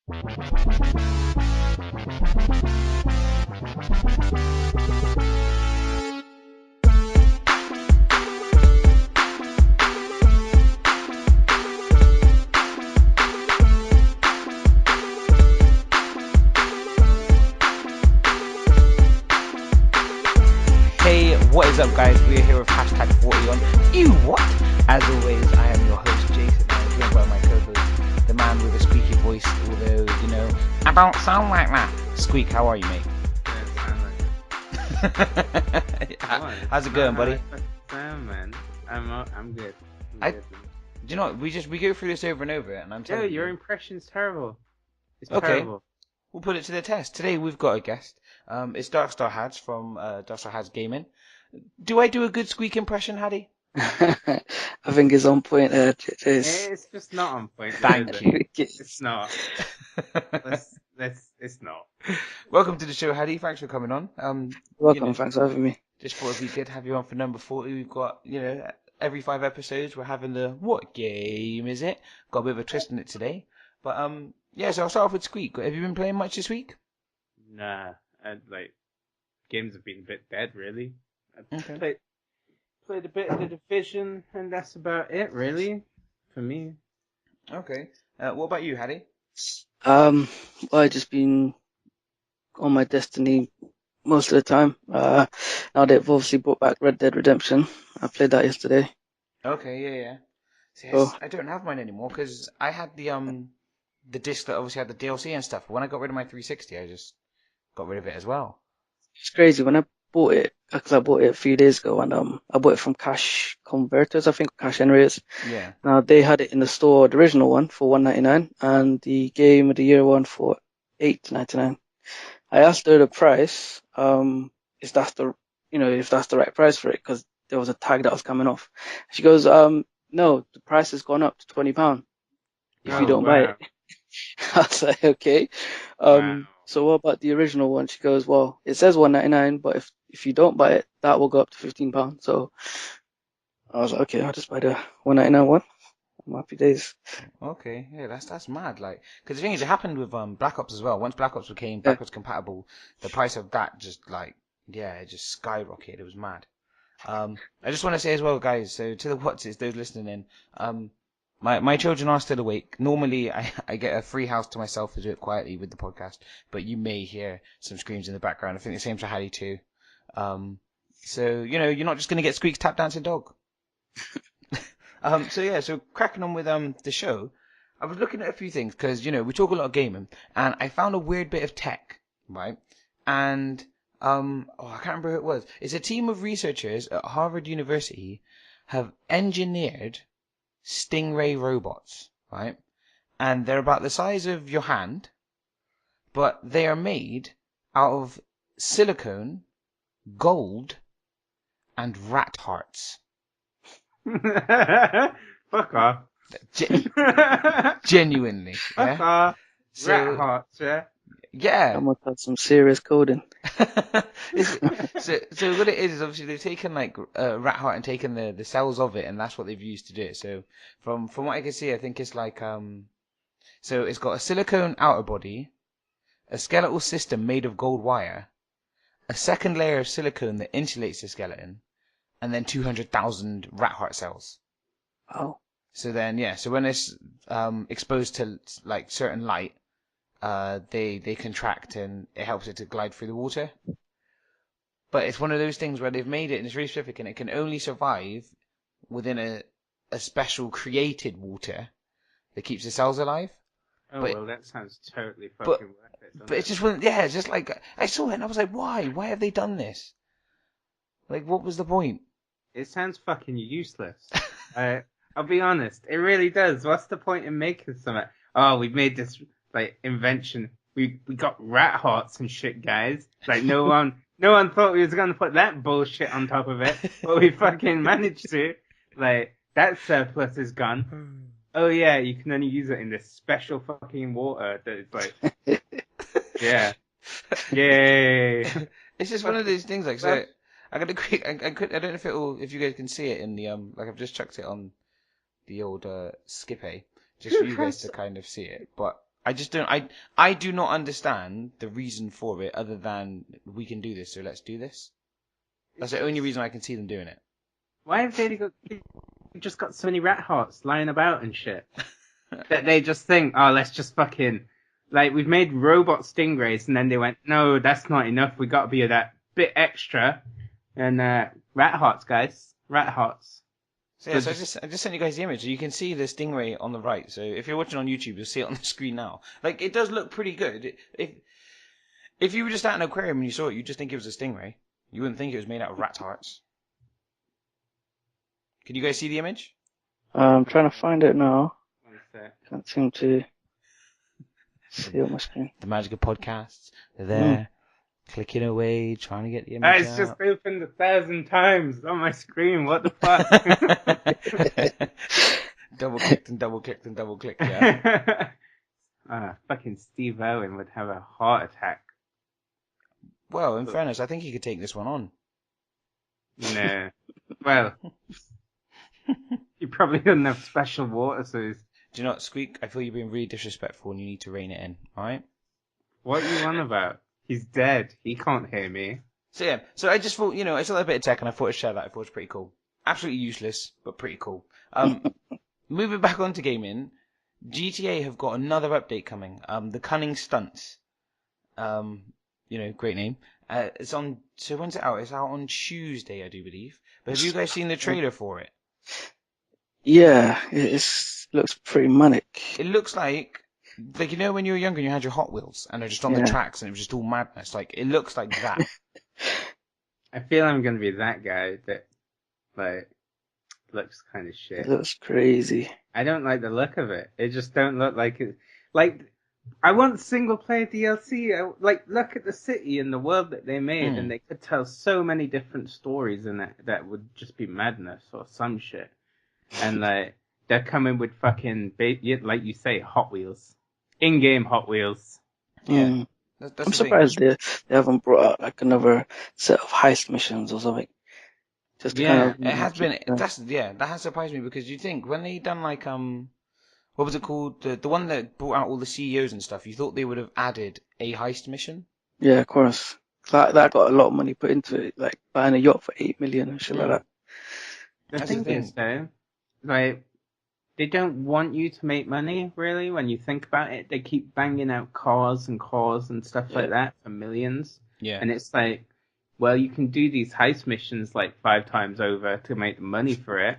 Hey, what is up, guys? We're here with hashtag 40 on ÜWatt. As always, I am your host, Jace, and I'm joined by my co-host, the man with the squeaky voice, although, you know, I don't sound like that. Squeak, how are you, mate? How's it going, buddy? Man, I'm good. Do you know what? We go through this over and over, and I'm telling you. Your impression's terrible. It's Okay. terrible. We'll put it to the test. Today we've got a guest. It's Darkstar Hads from Darkstar Hads Gaming. Do I do a good Squeak impression, Hadi? I think it's on point. It's just not on point. Thank you. It's not. It's not. Welcome to the show, Hadi. Thanks for coming on. Welcome. Thanks for having me. Just thought it'd be good to have you on for number 40. We've got, every 5 episodes we're having the what game is it? Got a bit of a twist in it today. But yeah, so I'll start off with Squeak. Have you been playing much this week? Nah, games have been a bit dead, really. Okay. Played a bit of the Division, and that's about it, really, for me. Okay. What about you, Hadi? Well, I just been on my Destiny most of the time. Now they've obviously brought back Red Dead Redemption. I played that yesterday. Okay, yeah. See, I don't have mine anymore because I had the disc that obviously had the DLC and stuff. But when I got rid of my 360, I just got rid of it as well. It's crazy when I bought it, because I bought it a few days ago, and I bought it from Cash Converters, I think, Cash Generators. Yeah. Now they had it in the store, the original one for $1.99, and the Game of the Year one for $8.99. I asked her the price, if that's the right price for it, because there was a tag that was coming off. She goes, no, the price has gone up to £20 if you don't buy it. I was like, okay. So what about the original one? She goes, well, it says $1.99, but if you don't buy it, that will go up to £15. So I was like, okay, I'll just buy the $1.99 one. I'm happy days. Okay, yeah, that's mad. Because the thing is, it happened with Black Ops as well. Once Black Ops became backwards compatible, the price of that just it just skyrocketed. It was mad. I just want to say as well, guys. So to the What's those listening in, my children are still awake. Normally, I get a free house to myself to do it quietly with the podcast, but you may hear some screams in the background. I think the same for Hadi too. So you're not just gonna get Squeak's tap dancing dog. So cracking on with the show, I was looking at a few things because we talk a lot of gaming, and I found a weird bit of tech, right? And I can't remember who it was. It's a team of researchers at Harvard University have engineered Stingray robots, right? And they're about the size of your hand, but they are made out of silicone, gold, and rat hearts. Fuck off. Genuinely. Fuck off. Rat hearts, yeah? I must have some serious coding. So what it is obviously they've taken rat heart and taken the cells of it, and that's what they've used to do it. So from what I can see, I think it's so it's got a silicone outer body, a skeletal system made of gold wire, a second layer of silicone that insulates the skeleton, and then 200,000 rat heart cells. Oh. So then so when it's exposed to certain light, they contract and it helps it to glide through the water. But it's one of those things where they've made it and it's really specific, and it can only survive within a special created water that keeps the cells alive. Well, that sounds totally fucking worth it. But it's just it's just I saw it and I was like, why? Why have they done this? What was the point? It sounds fucking useless. I'll be honest, it really does. What's the point in making something? Oh, we've made this invention. We got rat hearts and shit, guys. No one thought we was gonna put that bullshit on top of it, but we fucking managed to. That surplus is gone. Oh yeah, you can only use it in this special fucking water that is yeah. Yay. It's just one of those things so I got a quick I don't know if you guys can see it in the I've just chucked it on the old Skippy just for you guys to kind of see it. But I just don't. I do not understand the reason for it, other than we can do this, so let's do this. That's the only reason I can see them doing it. Why have they just got so many rat hearts lying about and shit that they just think, oh, let's just fucking like we've made robot Stingrays, and then they went, no, that's not enough. We got to be that bit extra, and rat hearts, guys, rat hearts. So yeah, so I just sent you guys the image. So you can see the stingray on the right. So if you're watching on YouTube, you'll see it on the screen now. Like, it does look pretty good. If you were just at an aquarium and you saw it, you'd just think it was a stingray. You wouldn't think it was made out of rat hearts. Can you guys see the image? I'm trying to find it now. One sec. Can't seem to see it on my screen. The magic of podcasts. They're there, clicking away, trying to get the image It's out. just opened 1,000 times on my screen. What the fuck? Double clicked and double clicked and double clicked. Yeah. Fucking Steve Owen would have a heart attack. Well, in fairness, I think he could take this one on. Nah. Well, you probably doesn't have special water, so Do you know what, Squeak? I feel you're being really disrespectful and you need to rein it in, alright? what are you on about? He's dead. He can't hear me. So yeah, so I just thought, I saw a bit of tech and I thought I'd share that. I thought it was pretty cool. Absolutely useless, but pretty cool. Moving back onto gaming, GTA have got another update coming. The Cunning Stunts. Great name. So when's it out? It's out on Tuesday, I do believe. But have you guys seen the trailer for it? Yeah, it looks pretty manic. It looks like when you were younger and you had your Hot Wheels and they're just on the tracks and it was just all madness. Like, it looks like that. I feel I'm gonna be that guy that, like, looks kind of shit. It looks crazy. I don't like the look of it. It just don't look like it. Like, I want single player DLC. Look at the city and the world that they made, and they could tell so many different stories in it that would just be madness or some shit. And like, they're coming with fucking, like you say, Hot Wheels, in-game Hot Wheels. Yeah, that's I'm surprised they haven't brought out like another set of heist missions or something. Just to kind of, it has been. That has surprised me, because you think when they done like what was it called? The one that brought out all the CEOs and stuff. You thought they would have added a heist mission. Yeah, of course. That got a lot of money put into it, like buying a yacht for 8 million and shit like that. The thing is, though, like, they don't want you to make money, really. When you think about it, they keep banging out cars and stuff like that for millions. Yeah. And it's like, well, you can do these heist missions like 5 times over to make the money for it,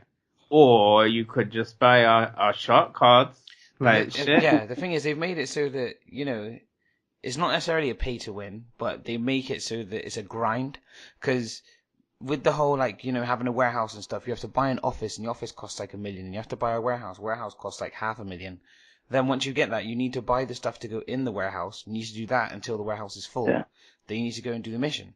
or you could just buy our shot cards. Like, shit. Yeah, the thing is, they've made it so that, it's not necessarily a pay to win, but they make it so that it's a grind. Because with the whole, having a warehouse and stuff, you have to buy an office, and the office costs like $1 million, and you have to buy a warehouse costs like $500,000. Then once you get that, you need to buy the stuff to go in the warehouse. You need to do that until the warehouse is full. Yeah. Then you need to go and do the mission.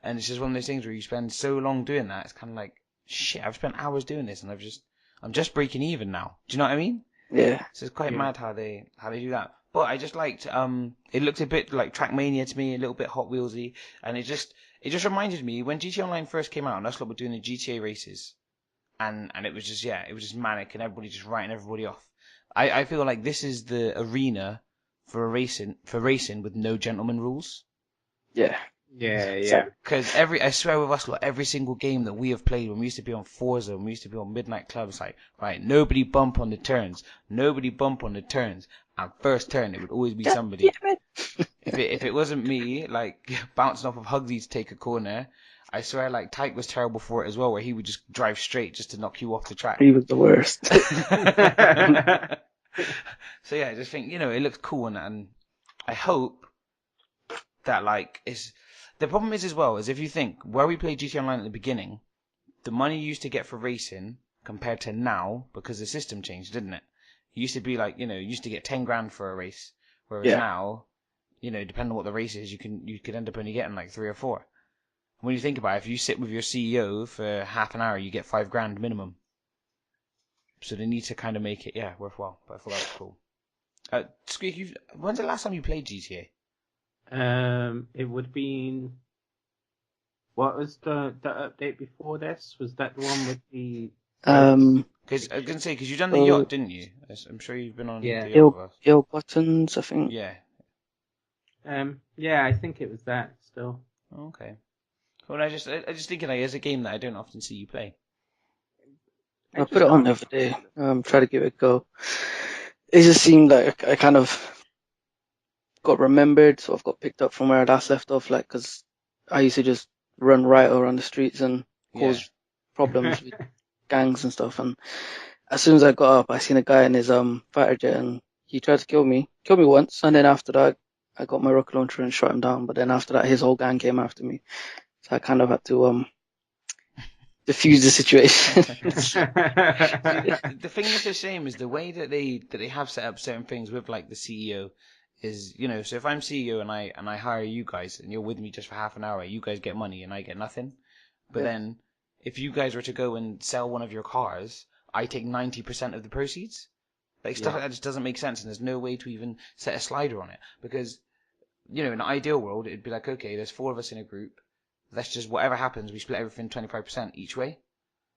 And it's just one of those things where you spend so long doing that, it's kind of like, shit, I've spent hours doing this, and I'm just breaking even now. Do you know what I mean? Yeah. So it's quite mad how they do that. But I just liked, it looked a bit like Trackmania to me, a little bit Hot Wheelsy, and it just reminded me when GTA Online first came out and us lot were doing the GTA races, and it was just manic and everybody just writing everybody off. I feel like this is the arena for racing with no gentleman rules. Yeah. Yeah. Because I swear with us, every single game that we have played, when we used to be on Forza, when we used to be on Midnight Clubs, like, right, nobody bump on the turns, and first turn, it would always be somebody. If it wasn't me, like, bouncing off of Hugsy to take a corner, I swear, like, Tyke was terrible for it as well, where he would just drive straight just to knock you off the track. He was the worst. So yeah, I just think, it looks cool, and I hope that, like, the problem is as well, is if you think, where we played GTA Online at the beginning, the money you used to get for racing compared to now, because the system changed, didn't it? It used to be like, you used to get 10 grand for a race, whereas now, depending on what the race is, you could end up only getting like 3 or 4. When you think about it, if you sit with your CEO for half an hour, you get 5 grand minimum. So they need to kind of make it, worthwhile. But I thought that was cool. Squeak, when's the last time you played GTA? It would have been. What was the update before this? Was that the one with the? Because I was gonna say, because you've done the yacht, didn't you? I'm sure you've been on Yeah. the yacht with us. Ill Buttons, I think. Yeah. Yeah, I think it was that still. Okay. Well, I just thinking like, it's a game that I don't often see you play. I put it on the other day. Try to give it a go. It just seemed like I kind of got remembered, sort of got picked up from where I last left off. Like, because I used to just run riot around the streets and cause problems with gangs and stuff. And as soon as I got up, I seen a guy in his fighter jet, and he tried to kill me once. And then after that, I got my rocket launcher and shot him down. But then after that, his whole gang came after me, so I kind of had to diffuse the situation. See, the thing that's a shame is the way that they have set up certain things with like the CEO is, you know, so if I'm CEO and I hire you guys and you're with me just for half an hour, you guys get money and I get nothing. But then if you guys were to go and sell one of your cars, I take 90% of the proceeds. Like stuff like that just doesn't make sense, and there's no way to even set a slider on it, because, you know, in an ideal world it'd be like, okay, there's 4 of us in a group. Let's just, whatever happens, we split everything 25% each way.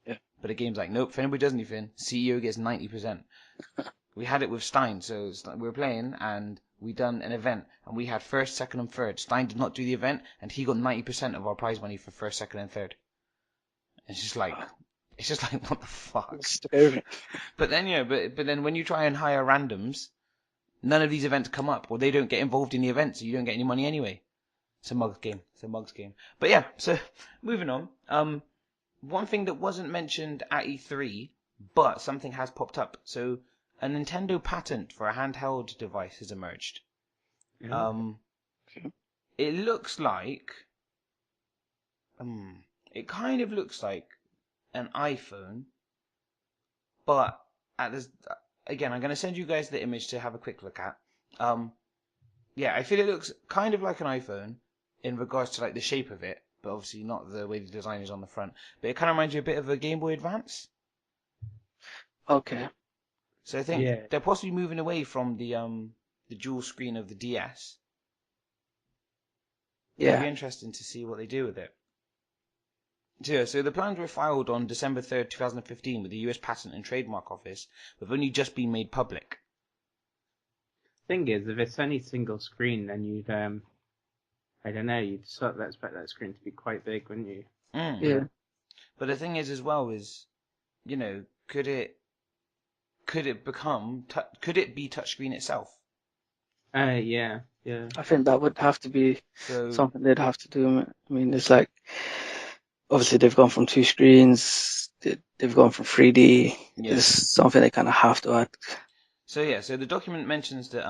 Yeah. But the game's like, nope, if anybody does anything, CEO gets 90%. We had it with Stein, so we were playing, and we done an event, and we had first, second, and third. Stein did not do the event, and he got 90% of our prize money for first, second, and third. It's just like, what the fuck? But then, yeah, but then when you try and hire randoms, none of these events come up, or they don't get involved in the event, so you don't get any money anyway. It's a mugs game. But yeah, so moving on. One thing that wasn't mentioned at E3, but something has popped up. So a Nintendo patent for a handheld device has emerged. It looks like, it kind of looks like an iPhone, but at this, again, I'm going to send you guys the image to have a quick look at. Yeah, I feel it looks kind of like an iPhone in regards to like the shape of it, but obviously not the way the design is on the front. But it kind of reminds you a bit of a Game Boy Advance. Okay. So I think they're possibly moving away from the dual screen of the DS. Yeah. It'll be interesting to see what they do with it. So the plans were filed on December 3rd, 2015 with the US Patent and Trademark Office, but have only just been made public. Thing is, if it's only single screen, then you'd I don't know, you'd sort of expect that screen to be quite big, wouldn't you? Yeah. But the thing is, as well, is, you know, could it be touchscreen itself? Yeah. I think that would have to be something they'd have to do. I mean, it's like, obviously they've gone from 2 screens, they've gone from 3D. Yeah. It's something they kind of have to add. So the document mentions that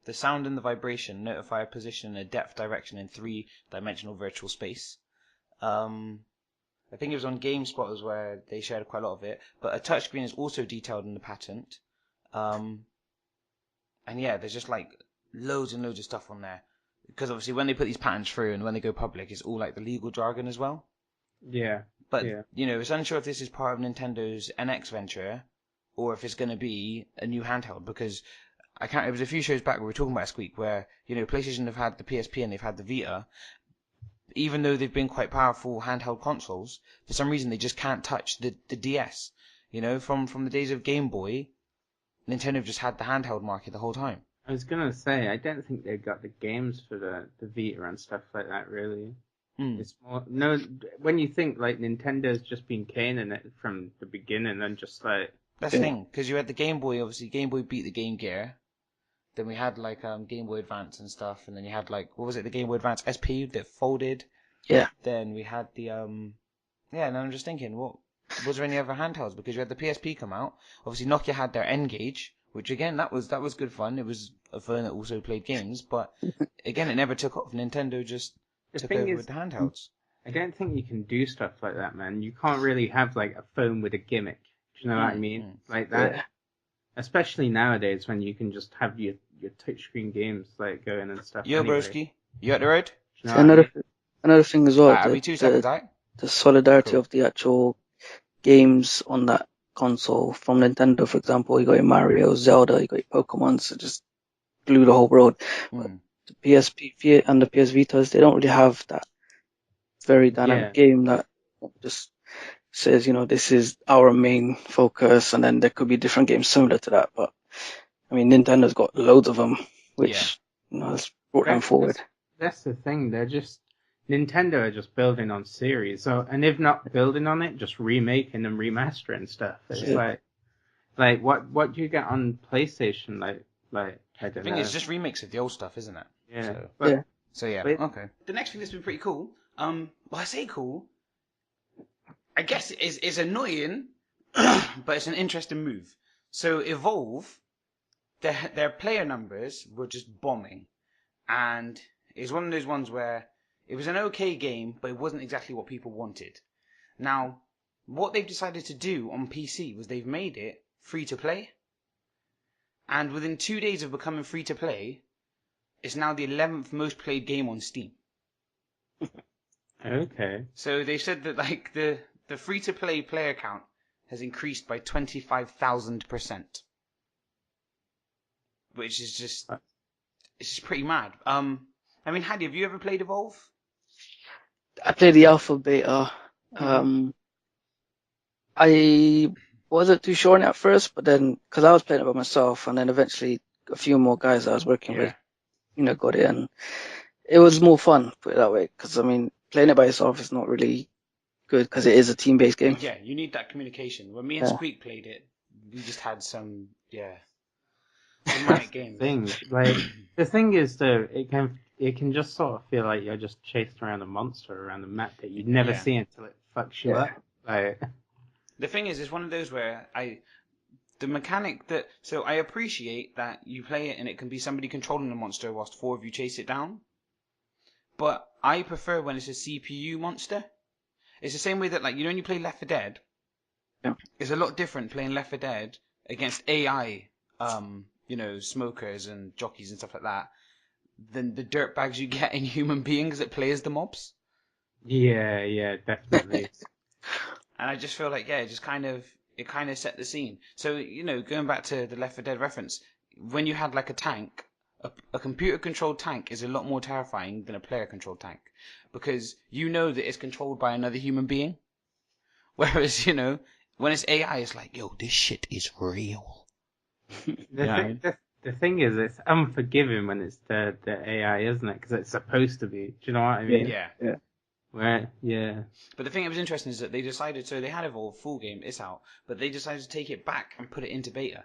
the sound and the vibration notify a position and a depth direction in 3-dimensional virtual space. I think it was on GameSpot where they shared quite a lot of it, but a touchscreen is also detailed in the patent. And yeah, there's just like loads and loads of stuff on there, because obviously when they put these patents through and when they go public, it's all like the legal jargon as well. Yeah. But you know, it's unsure if this is part of Nintendo's NX venture, or if it's going to be a new handheld, because it was a few shows back where we were talking about Squeak, where, you know, PlayStation have had the PSP and they've had the Vita. Even though they've been quite powerful handheld consoles, for some reason they just can't touch the DS. You know, from the days of Game Boy, Nintendo have just had the handheld market the whole time. I was gonna say, I don't think they've got the games for the Vita and stuff like that, really. It's more, when you think like Nintendo's just been caning it from the beginning and just like... That's the thing, because you had the Game Boy, obviously Game Boy beat the Game Gear. Then we had like Game Boy Advance and stuff, and then you had like, what was it, the Game Boy Advance SP that folded. Yeah. Then we had the and I'm just thinking, what was there any other handhelds? Because you had the PSP come out. Obviously Nokia had their N-Gage, which again that was good fun. It was a phone that also played games, but again it never took off. Nintendo just took over with the handhelds. I don't think you can do stuff like that, man. You can't really have like a phone with a gimmick. Do you know what I mean? Like that. Yeah. Especially nowadays when you can just have your touchscreen games like going and stuff. Yo, anyway. broski, you at the road? You know another thing as well. I'll be 2 seconds, the solidarity of the actual games on that console from Nintendo, for example. You got your Mario, Zelda, you got your Pokemon, so just blew the whole road. But the PSP and the PS Vitas, they don't really have that very dynamic game that just says, this is our main focus, and then there could be different games similar to that. But I mean, Nintendo's got loads of them, which has brought them forward. That's the thing. Nintendo are just building on series. So, and if not building on it, just remaking and remastering stuff. It's like what do you get on PlayStation? Like I don't know. I think it's just remakes of the old stuff, isn't it? Yeah. So yeah. Okay. The next thing that's been pretty cool. Well, I say cool. I guess it's annoying, but it's an interesting move. So Evolve, their player numbers were just bombing, and it's one of those ones where it was an okay game, but it wasn't exactly what people wanted. Now, what they've decided to do on PC was they've made it free to play, and within 2 days of becoming free to play, it's now the 11th most played game on Steam. Okay. So they said that like the free to play player count has increased by 25,000%, which is just pretty mad. I mean, Hadi, have you ever played Evolve? I played the alpha beta. I wasn't too sure on it at first, but then because I was playing it by myself, and then eventually a few more guys I was working with, got it, and it was more fun, put it that way. Because I mean, playing it by yourself is not really good because it is a team-based game. Yeah, you need that communication. When me and Squeak played it, we just had some manic games. The thing is though, it can just sort of feel like you're just chasing around a monster around a map that you'd never see until it fucks you up. The thing is, it's one of those where the mechanic so I appreciate that you play it and it can be somebody controlling the monster whilst 4 of you chase it down. But I prefer when it's a CPU monster. It's the same way that, like, when you play Left 4 Dead, it's a lot different playing Left 4 Dead against AI, smokers and jockeys and stuff like that, than the dirtbags you get in human beings that play as the mobs. Yeah, definitely. And I just feel like, it kind of set the scene. So, going back to the Left 4 Dead reference, when you had like a tank, a computer-controlled tank is a lot more terrifying than a player-controlled tank, because you know that it's controlled by another human being. Whereas, when it's AI, it's like, yo, this shit is real. The thing is, it's unforgiving when it's the AI, isn't it? Because it's supposed to be. Do you know what I mean? Yeah. Right, yeah. But the thing that was interesting is that they decided, so they had Evolve full game, it's out, but they decided to take it back and put it into beta,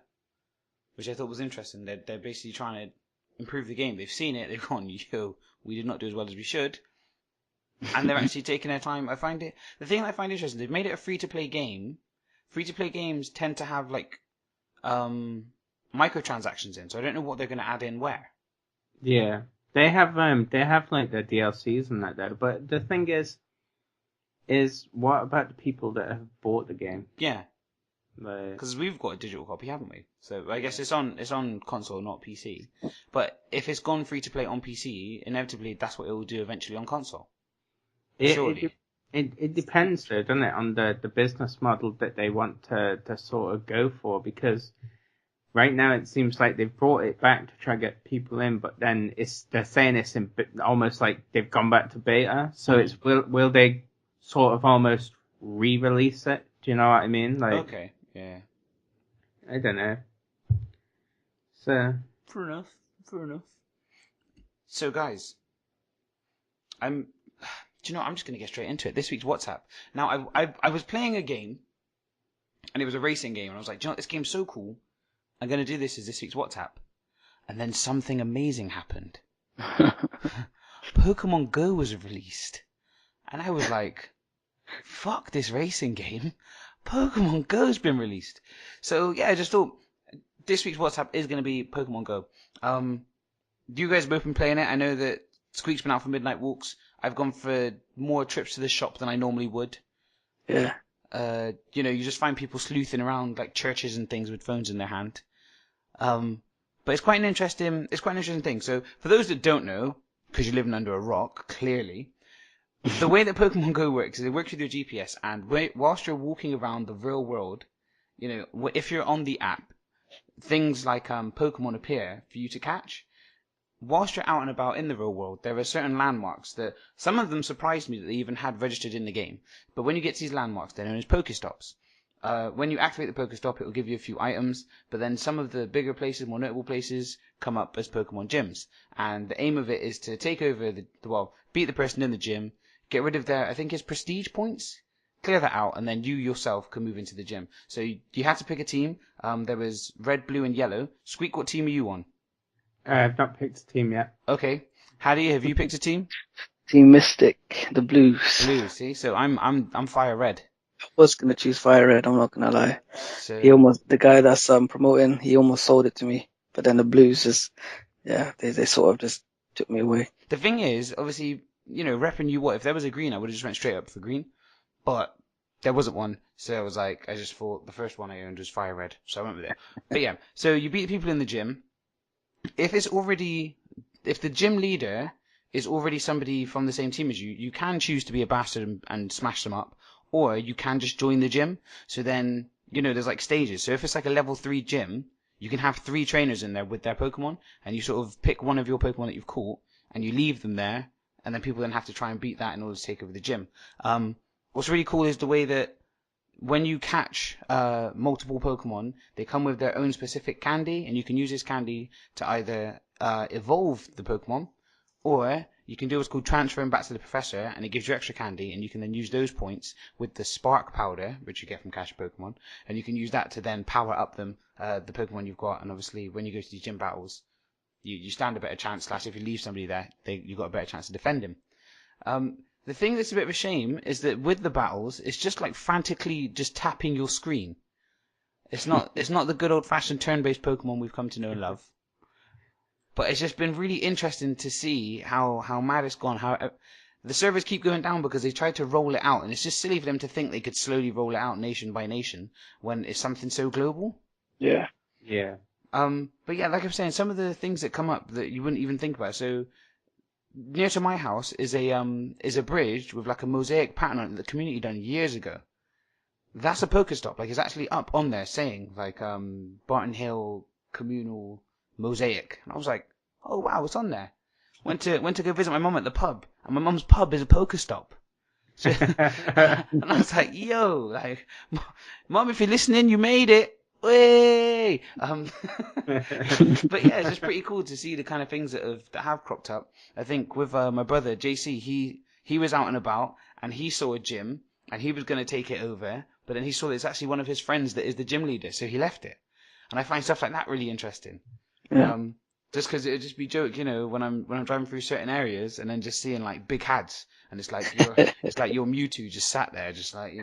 which I thought was interesting. They're basically trying to improve the game. They've seen it, they've gone, yo, we did not do as well as we should. And they're actually taking their time. The thing I find interesting, they've made it a free-to-play game. Free-to-play games tend to have, like, microtransactions in, so I don't know what they're going to add in where. Yeah. They have like their DLCs and that though, but the thing is what about the people that have bought the game? Yeah. Because we've got a digital copy, haven't we? So I guess it's on console, not PC. But if it's gone free to play on PC, inevitably that's what it will do eventually on console. Surely. It depends though, doesn't it, on the business model that they want to sort of go for, because right now it seems like they've brought it back to try to get people in, but then they're saying it's in almost like they've gone back to beta. So it's will they sort of almost re-release it? Do you know what I mean? Like, okay, yeah. I don't know. So fair enough. So guys, I'm just gonna get straight into it. This week's WhatsApp. Now I was playing a game, and it was a racing game, and I was like, do you know what, this game's so cool. I'm going to do this as this week's WhatsApp. And then something amazing happened. Pokemon Go was released. And I was like, fuck this racing game. Pokemon Go's been released. So, yeah, I just thought this week's WhatsApp is going to be Pokemon Go. You guys have both been playing it. I know that Squeak's been out for midnight walks. I've gone for more trips to the shop than I normally would. Yeah. You just find people sleuthing around like churches and things with phones in their hand. But it's quite an interesting thing. So for those that don't know, because you're living under a rock, clearly, the way that Pokemon Go works is it works with your GPS, and whilst you're walking around the real world, if you're on the app, things like Pokemon appear for you to catch. whilst you're out and about in the real world, there are certain landmarks that some of them surprised me that they even had registered in the game. But when you get to these landmarks, they're known as Pokestops. When you activate the Pokestop, it will give you a few items, but then some of the bigger places, more notable places, come up as Pokemon gyms. And the aim of it is to take over beat the person in the gym, get rid of their, I think it's prestige points, clear that out, and then you yourself can move into the gym. So you had to pick a team. There was red, blue, and yellow. Squeak, what team are you on? I've not picked a team yet. Okay. Hadi, have you picked a team? Team Mystic, the Blues. Blue, see? So I'm fire red. I was gonna choose Fire Red, I'm not gonna lie. So The guy that's promoting, he almost sold it to me. But then the Blues they sort of just took me away. the thing is, obviously, repping UWatt, if there was a green, I would have just went straight up for green. But there wasn't one, so I was like, I just thought the first one I owned was fire red, so I went with it. But yeah, so you beat the people in the gym. If the gym leader is already somebody from the same team as you, you can choose to be a bastard and smash them up, or you can just join the gym. So then, there's like stages. So if it's like a level 3 gym, you can have 3 trainers in there with their Pokemon, and you sort of pick one of your Pokemon that you've caught, and you leave them there, and then people then have to try and beat that in order to take over the gym. What's really cool is the way that when you catch multiple Pokemon, they come with their own specific candy, and you can use this candy to either evolve the Pokemon, or you can do what's called transferring back to the professor, and it gives you extra candy, and you can then use those points with the Spark Powder, which you get from catching Pokemon, and you can use that to then power up the Pokemon you've got, and obviously when you go to these gym battles, you stand a better chance, / if you leave somebody there, you've got a better chance to defend him. The thing that's a bit of a shame is that with the battles, it's just like frantically just tapping your screen. It's not the good old-fashioned turn-based Pokemon we've come to know and love. But it's just been really interesting to see how mad it's gone. How the servers keep going down because they tried to roll it out, and it's just silly for them to think they could slowly roll it out nation by nation when it's something so global. Yeah. Yeah. But yeah, like I'm saying, some of the things that come up that you wouldn't even think about. So near to my house is a bridge with like a mosaic pattern on it that the community done years ago. That's a Pokestop. Like it's actually up on there saying like Barton Hill Communal Mosaic, and I was like, oh wow, it's on there. Went to go visit my mum at the pub, and my mum's pub is a Pokestop. So, and I was like, yo, like, mum, if you're listening, you made it. Way. But yeah, it's just pretty cool to see the kind of things that have cropped up. I think with my brother JC, he was out and about, and he saw a gym, and he was going to take it over, but then he saw that it's actually one of his friends that is the gym leader, so he left it. And I find stuff like that really interesting. Yeah. Just because it would just be joke, when I'm driving through certain areas, and then just seeing like big Hads, and it's like your Mewtwo just sat there, just like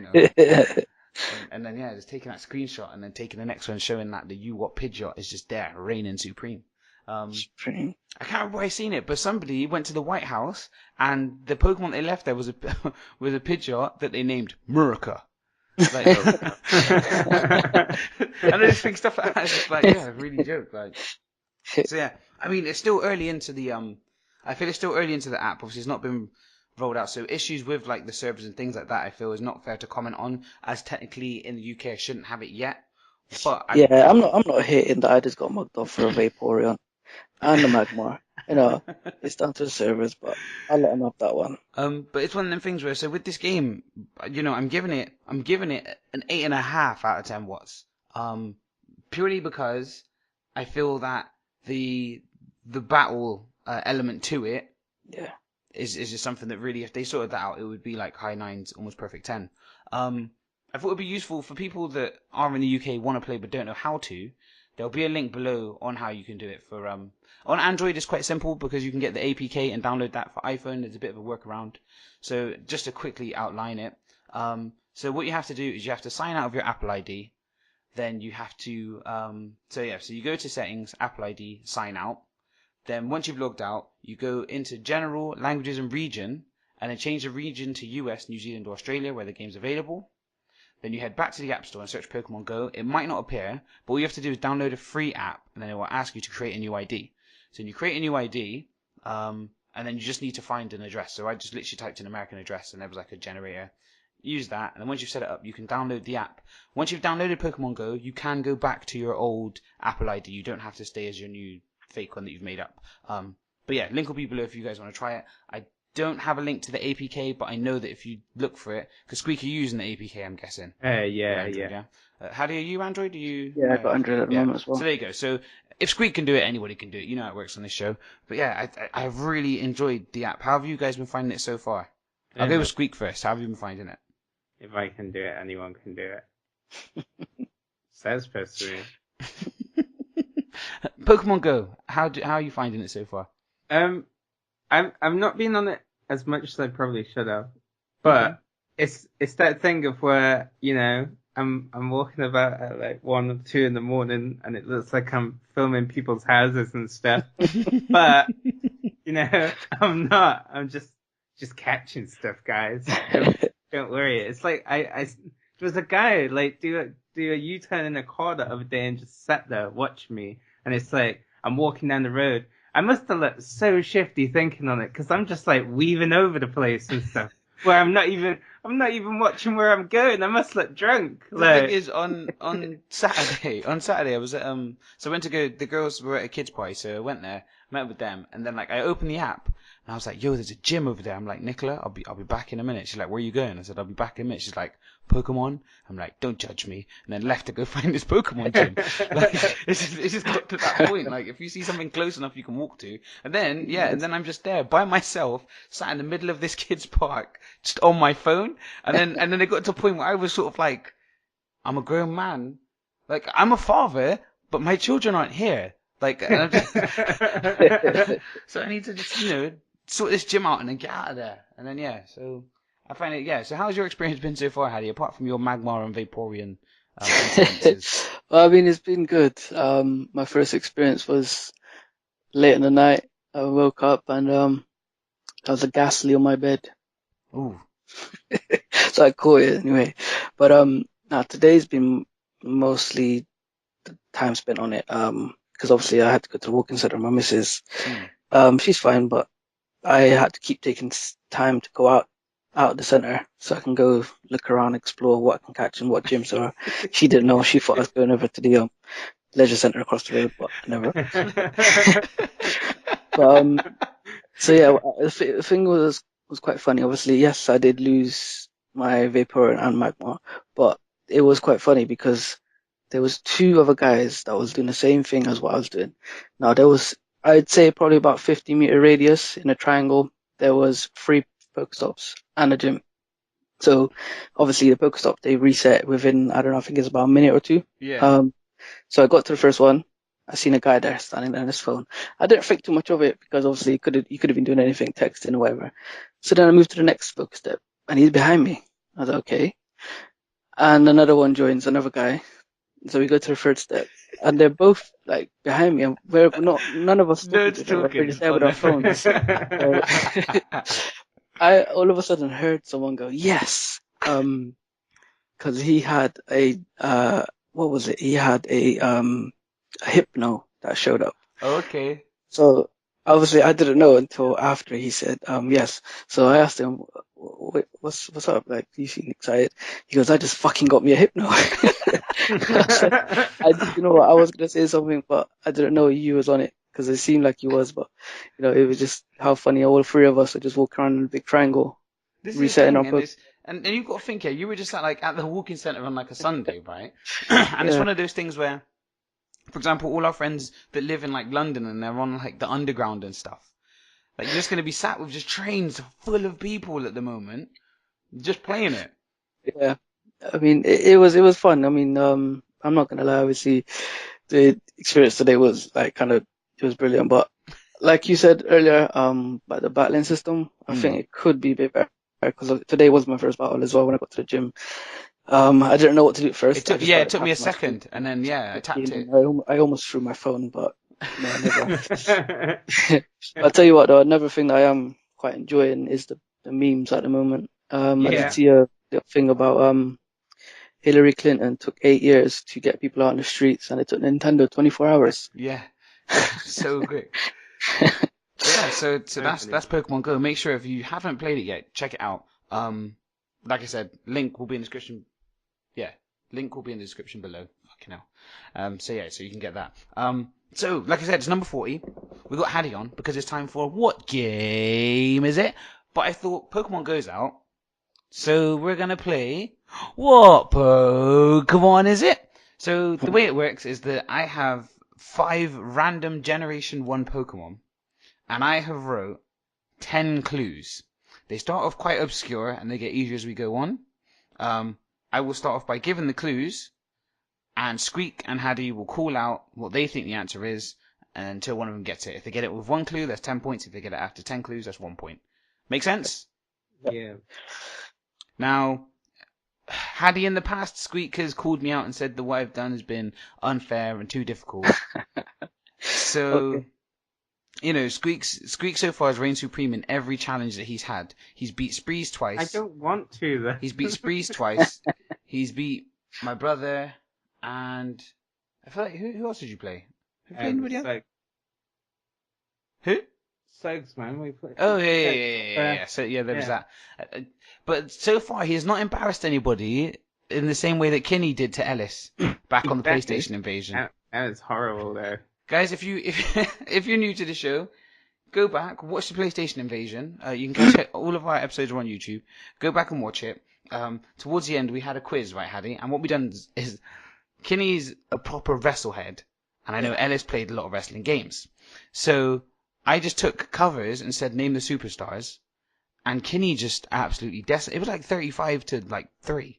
And then just taking that screenshot and then taking the next one showing that the UWatt Pidgeot is just there, reigning supreme. Supreme. I can't remember where I seen it, but somebody went to the White House and the Pokemon they left there was a Pidgeot that they named Murica. Like, and I just think stuff like that is just like, yeah, really joke. Like, so yeah, I mean, it's still early into the I feel it's still early into the app. Obviously, it's not been rolled out, so issues with like the servers and things like that I feel is not fair to comment on, as technically in the UK I shouldn't have it yet. But Yeah, I'm not hating that I just got mugged off for a Vaporeon and a Magmar. It's down to the servers, but I'll let them have that one. But it's one of them things where, so with this game, I'm giving it an 8.5 out of 10 watts. Purely because I feel that the battle element to it, Yeah. is just something that really, if they sorted that out, it would be like high 9s, almost perfect 10. I thought it would be useful for people that are in the UK, want to play but don't know how to. There'll be a link below on how you can do it for on Android. It's quite simple because you can get the APK and download that for iPhone. There's a bit of a workaround. So just to quickly outline it, so what you have to do is you have to sign out of your Apple ID. Then you have to so you go to settings, Apple ID, sign out. Then once you've logged out, you go into General, Languages and Region, and then change the region to US, New Zealand or Australia where the game's available. Then you head back to the App Store and search Pokemon Go. It might not appear, but all you have to do is download a free app, and then it will ask you to create a new ID. So you create a new ID, and then you just need to find an address. So I just literally typed in American address, and there was like a generator. Use that, and then once you've set it up, you can download the app. Once you've downloaded Pokemon Go, you can go back to your old Apple ID. You don't have to stay as your new fake one that you've made up. But yeah, link will be below if you guys want to try it. I don't have a link to the APK, but I know that if you look for it, because Squeak, are you using the APK, I'm guessing. Yeah, Android, yeah. How do you Android? Do you? Yeah, I got Android at the moment as well. So there you go. So if Squeak can do it, anybody can do it. You know how it works on this show. But yeah, I've really enjoyed the app. How have you guys been finding it so far? I'll go with Squeak first. How have you been finding it? If I can do it, anyone can do it. Says person. Pokemon Go. How are you finding it so far? I've not been on it as much as I probably should have, but it's that thing of where, you know, I'm walking about at like 1 or 2 in the morning, and it looks like I'm filming people's houses and stuff. But you know, I'm not. I'm just catching stuff, guys. Don't worry. It's like there was a guy like do a U-turn in a car the other day and just sat there watching me, and it's like I'm walking down the road. I must have looked so shifty thinking on it, because I'm just like weaving over the place and stuff. Where I'm not even watching where I'm going. I must look drunk. The thing is, on Saturday, I was at so I went to go. The girls were at a kids' party, so I went there, met with them, and then like I opened the app, and I was like, "Yo, there's a gym over there." I'm like, "Nicola, I'll be back in a minute." She's like, "Where are you going?" I said, "I'll be back in a minute." She's like, "Pokemon?" I'm like, "Don't judge me," and then left to go find this Pokemon gym. Like, it's just got to that point. Like, if you see something close enough, you can walk to, and then and then I'm just there by myself, sat in the middle of this kids' park, just on my phone, and then it got to a point where I was sort of like, I'm a grown man, like I'm a father, but my children aren't here. Like, and I'm just, so I need to just, sort this gym out and then get out of there. And then, so I find it, So how's your experience been so far, Hadi, apart from your Magmar and Vaporeon incidences? Well, I mean, it's been good. My first experience was late in the night. I woke up and I was a ghastly on my bed. Ooh. So I caught it anyway. But now today's been mostly the time spent on it. Because obviously I had to go to the walking center with my missus. She's fine, but I had to keep taking time to go out of the center so I can go look around, explore what I can catch and what gyms are. She didn't know. She thought I was going over to the leisure center across the road, but never. But so yeah, the thing was quite funny. Obviously, yes, I did lose my Vapor and Magma, but it was quite funny because there was 2 other guys that was doing the same thing as what I was doing. Now there was, I'd say, probably about 50-meter radius in a triangle. There was 3 Pokestops and a gym. So obviously the Pokestop, they reset within, I don't know, I think it's about a minute or 2. Yeah. So I got to the first one. I seen a guy there standing there on his phone. I didn't think too much of it because obviously he could have been doing anything, texting or whatever. So then I moved to the next Pokestep and he's behind me. I was like, okay. And another one joins, another guy. So we go to the third step, and they're both like behind me, and none of us No, talking it's to each other. We're talking just there with our phones. So, I all of a sudden heard someone go, "Yes," because he had a what was it? He had a hypno that showed up. Okay. So obviously I didn't know until after he said yes. So I asked him, what's up? Like, you seem excited. He goes, I just fucking got me a hypno. You know what? I was gonna say something, but I didn't know you was on it because it seemed like you was. But it was just how funny. All 3 of us are just walking around in a big triangle, This is resetting the our thing, and you've got to think here. You were just at the walking centre on like a Sunday, right? And it's Yeah. one of those things where, for example, all our friends that live in like London and they're on like the underground and stuff, like you're just gonna be sat with just trains full of people at the moment, just playing it. Yeah. I mean, it was fun. I mean, I'm not gonna lie. Obviously, the experience today was like it was brilliant. But like you said earlier, about the battling system, I think it could be a bit better because today was my first battle as well when I got to the gym. I didn't know what to do at first. I just It started took me a tapping my screen. second, and then I tapped it. I almost threw my phone, but no, I never. I'll tell you what, though, another thing that I am quite enjoying is the memes at the moment. I did see a thing about Hillary Clinton took 8 years to get people out on the streets, and it took Nintendo 24 hours. Yeah, so quick. So that's Pokemon Go. Make sure if you haven't played it yet, check it out. Like I said, link will be in the description. Yeah, link will be in the description below. Fucking hell. So you can get that. So, like I said, it's number 40. We got Hadi on because it's time for what game is it? But I thought Pokemon Go's out, so we're gonna play what Pokemon is it? So the way it works is that I have 5 random Generation 1 Pokemon, and I have wrote 10 clues. They start off quite obscure and they get easier as we go on. I will start off by giving the clues, and Squeak and Hadi will call out what they think the answer is until one of them gets it. If they get it with 1 clue, that's 10 points. If they get it after 10 clues, that's 1 point. Make sense? Yeah. Now, Hadi in the past, Squeak has called me out and said that what I've done has been unfair and too difficult. So, Okay. you know, Squeak so far has reigned supreme in every challenge that he's had. He's beat Spreeze I twice. don't want to, though. He's beat Spreeze twice. He's beat my brother, and I feel like who else did you play? Have you played anybody else? Who? Sogs, man. We play. Oh yeah. So yeah, there was that. But so far, he has not embarrassed anybody in the same way that Kinney did to Ellis back on the Exactly. PlayStation Invasion. That was horrible, though. Guys, if you're new to the show, go back, watch the PlayStation Invasion. You can catch it. All of our episodes are on YouTube. Go back and watch it. Towards the end, we had a quiz, right, Hadi? And what we done is Kinney's a proper wrestlehead, and I know Ellis played a lot of wrestling games. So I just took covers and said, name the superstars, and Kinney just absolutely it was like 35 to like 3.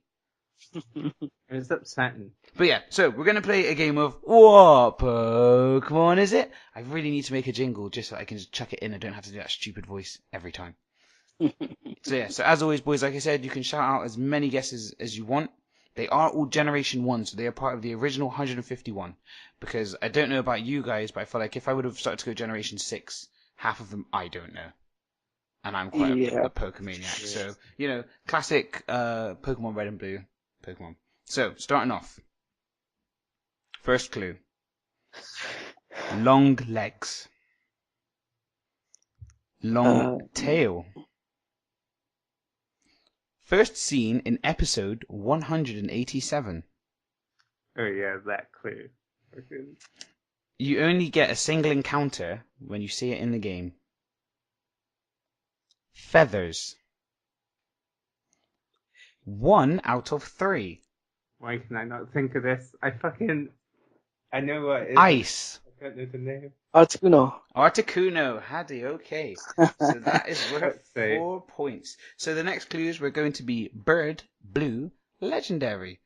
It was upsetting. But yeah, so we're going to play a game of what Pokemon is it? I really need to make a jingle just so I can just chuck it in and don't have to do that stupid voice every time. So yeah, so as always, boys, like I said, you can shout out as many guesses as you want. They are all Generation 1, so they are part of the original 151. Because I don't know about you guys, but I feel like if I would have started to go Generation 6, half of them I don't know. And I'm quite a Pokemaniac. So, you know, classic Pokemon Red and Blue Pokemon. So, starting off. First clue. Long legs. Long tail. First seen in episode 187. Oh yeah, that clue. You only get a single encounter when you see it in the game. Feathers. 1 out of 3. Why can I not think of this? I know what it is. Ice. I don't know the name. Articuno. Articuno. Hadi, okay. So that is worth 4 points. So the next clues were going to be bird, blue, legendary.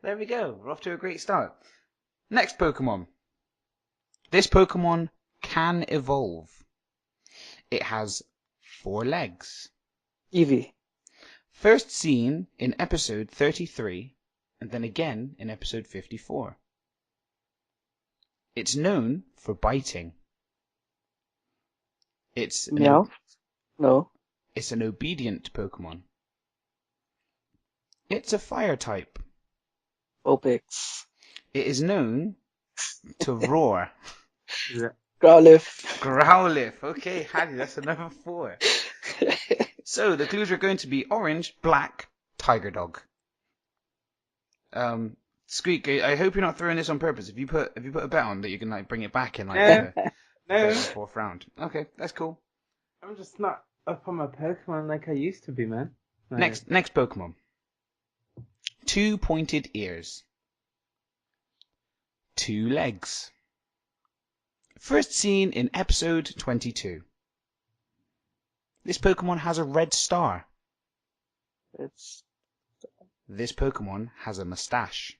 There we go. We're off to a great start. Next Pokemon. This Pokemon can evolve. It has 4 legs. Eevee. First seen in episode 33, and then again in episode 54. It's known for biting. It's Meow. No. It's an obedient Pokemon. It's a fire type. Vulpix. It is known to roar. Growlithe. Growlithe. Okay, Hadi, that's another 4. So the clues are going to be orange, black, tiger dog. Squeak, I hope you're not throwing this on purpose. Have you put a bet on that you can like bring it back in like No. the 4th round? Okay, that's cool. I'm just not up on my Pokemon like I used to be, man. No. Next Pokemon. 2 pointed ears. 2 legs. First seen in episode 22. This Pokemon has a red star. This Pokemon has a mustache.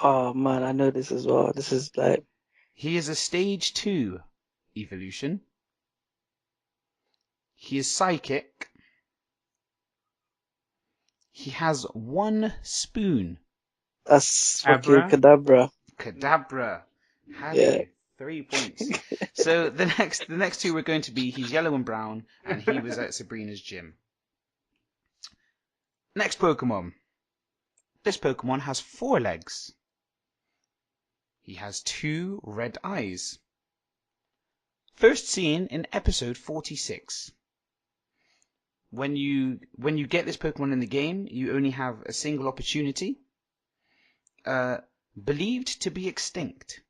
Oh man, I know this as well. This is like... He is a stage 2 evolution. He is psychic. He has 1 spoon. That's fucking Kadabra. Kadabra. Hadi, 3 points. So the next 2 were going to be he's yellow and brown, and he was at Sabrina's gym. Next Pokemon. This Pokemon has 4 legs. He has 2 red eyes. First seen in episode 46. When you get this Pokemon in the game, you only have a single opportunity. Believed to be extinct.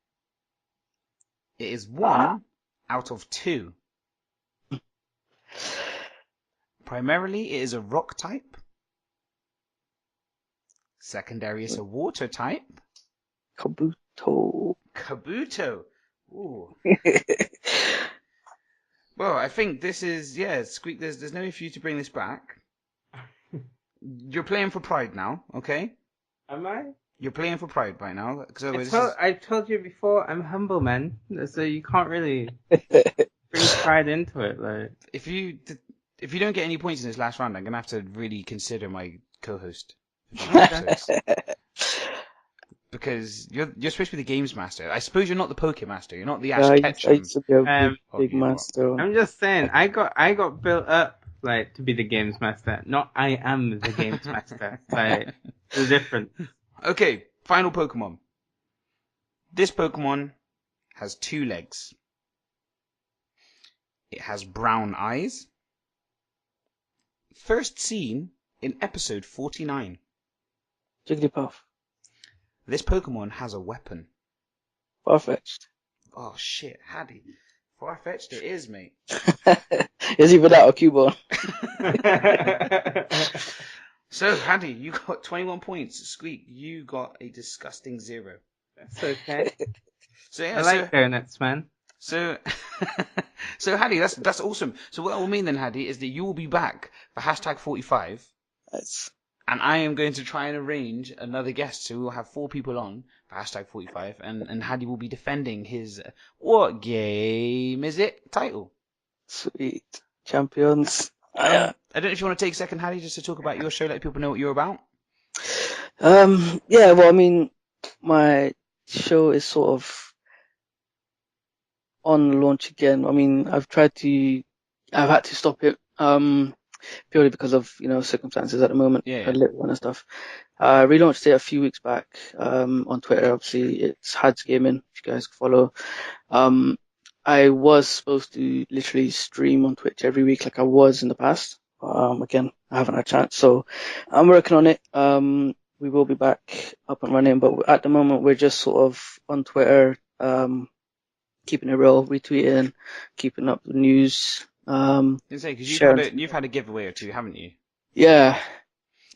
It is 1 out of 2. Primarily, it is a rock type. Secondary, it's a water type. Kabuto. Kabuto. Ooh. Well, I think this is, Squeak, there's no need for you to bring this back. You're playing for pride now, okay? Am I? You're playing for pride right now. I told you before, I'm humble, man. So you can't really bring pride into it. Like, if you don't get any points in this last round, I'm gonna have to really consider my co-host for future episodes. Because you're supposed to be the games master. I suppose you're not the Poke Master. You're not the Ash I Ketchum. used to be a big you master. I'm just saying, I got built up like to be the games master, not I am the games master. Like, there's a difference. Okay, final Pokemon. This Pokemon has 2 legs. It has brown eyes. First seen in episode 49. Jigglypuff. This Pokemon has a weapon. Farfetch'd. Oh shit, Hadi. Far-fetched it is, mate. Is either that or Cubone. So, Hadi, you got 21 points. Squeak, you got a disgusting 0. That's okay. So yeah, I like donuts, man. So, Hadi, that's awesome. So what that will mean then, Hadi, is that you will be back for hashtag 45. Nice. And I am going to try and arrange another guest, so we will have 4 people on for hashtag 45, and Hadi will be defending his what game is it title? Sweet. Champions. I don't know if you want to take a second, Hadi, just to talk about your show, let people know what you're about. Yeah, well, I mean, my show is sort of on launch again. I mean, I've had to stop it, purely because of, circumstances at the moment. Yeah. A little one and stuff. I relaunched it a few weeks back, on Twitter. Obviously, it's Had's Gaming, if you guys can follow. I was supposed to literally stream on Twitch every week like I was in the past. Again, I haven't had a chance, so I'm working on it. We will be back up and running, but at the moment we're just sort of on Twitter, keeping it real, retweeting, keeping up the news. Because you've had a giveaway or 2, haven't you? Yeah.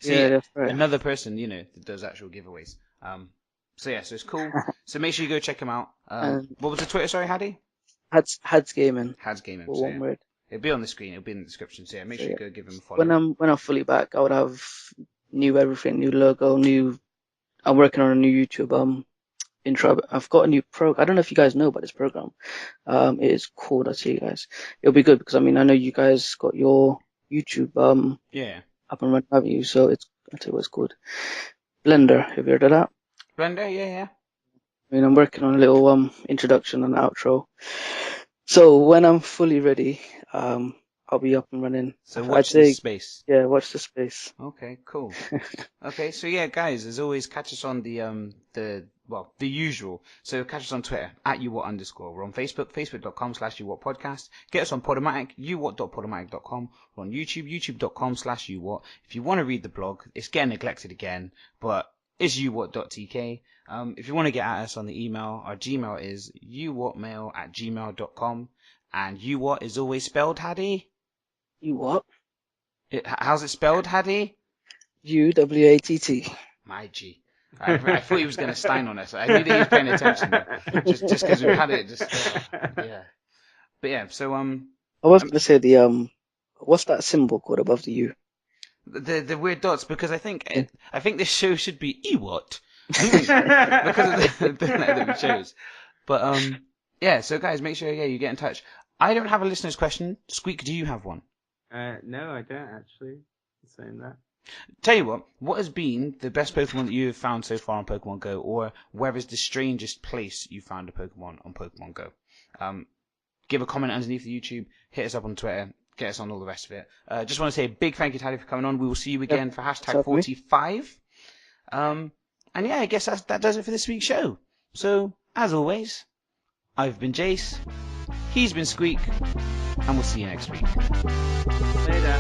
See, yeah, that's right. Another person, that does actual giveaways. So it's cool. So make sure you go check him out. What was the Twitter? Sorry, Hadi? Had's Gaming. Had's Gaming. For one word. It'll be on the screen. It'll be in the description. So make sure you go give him a follow. When I'm fully back, I would have new everything, new logo, I'm working on a new YouTube intro. I've got a new I don't know if you guys know about this program. It is called, I'll tell you guys. It'll be good because I know you guys got your YouTube up and running, haven't you? So I'll tell you what it's called. Blender. Have you heard of that? Blender, yeah. I'm working on a little introduction and outro. So when I'm fully ready, I'll be up and running. So watch this space. Yeah, watch the space. Okay, cool. Okay, so yeah, guys, as always, catch us on the usual. So catch us on Twitter at @uwatt_. We're on Facebook, facebook.com/uwattpodcast. Get us on Podomatic, uwatt.podomatic.com. We're on YouTube, youtube.com/uwatt. If you want to read the blog, it's getting neglected again, but it's uwatt.tk. If you want to get at us on the email, our Gmail is uwattmail@gmail.com. And uwatt is always spelled, Hadi? Uwatt. How's it spelled, Hadi? UWatt. My G. I thought he was going to Stein on us. I knew that he was paying attention. Just because we've had it. Yeah. But yeah, so I was going to say what's that symbol called above the U? The weird dots, because I think this show should be Ewatt. Because of the thing that we chose. But yeah, so guys, make sure you get in touch. I don't have a listener's question. Squeak, do you have one? No, I don't actually. Saying that. Tell you what has been the best Pokemon that you have found so far on Pokemon Go, or where is the strangest place you found a Pokemon on Pokemon Go? Give a comment underneath the YouTube, hit us up on Twitter, get us on all the rest of it. Just want to say a big thank you to Hadi for coming on. We will see you again for hashtag 45. And yeah, I guess that does it for this week's show. So, as always, I've been Jace, he's been Squeak, and we'll see you next week. Later.